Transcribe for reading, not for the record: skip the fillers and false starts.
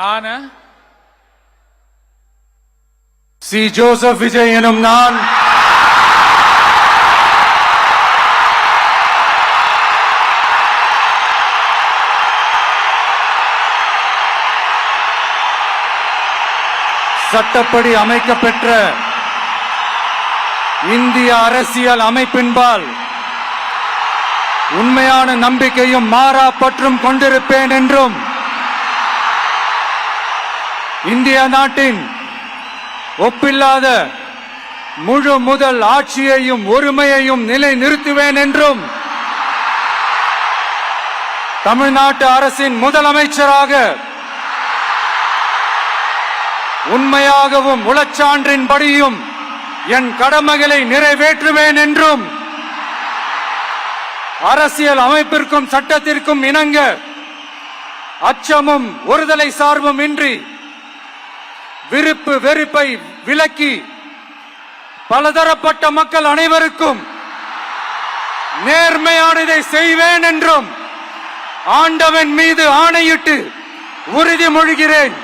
நான் C. Joseph Vijay எனும் நான் சட்டப்படி அமைக்கப்பெற்ற இந்திய அரசியல் அமைப்பின்பால் உண்மையான நம்பிக்கையும் மாறா பற்றும் கொண்டிருப்பேன் என்றும் இந்திய நாட்டின் ஒப்பில்லாத முழு முதல் ஆட்சியையும் ஒருமையையும் நிலை நிறுத்துவேன் என்றும் தமிழ்நாட்டு அரசின் முதலமைச்சராக உண்மையாகவும் உளச்சான்றின்படியும் என் கடமைகளை நிறைவேற்றுவேன் என்றும் அரசியல் அமைப்பிற்கும் சட்டத்திற்கும் இணங்க அச்சமும் ஒருதலை சார்பும் இன்றி விருப்பு வெறுப்பை விலக்கி பலதரப்பட்ட மக்கள் அனைவருக்கும் நேர்மையானதை செய்வேன் என்றும் ஆண்டவன் மீது ஆணையிட்டு உறுதிமொழிகிறேன்.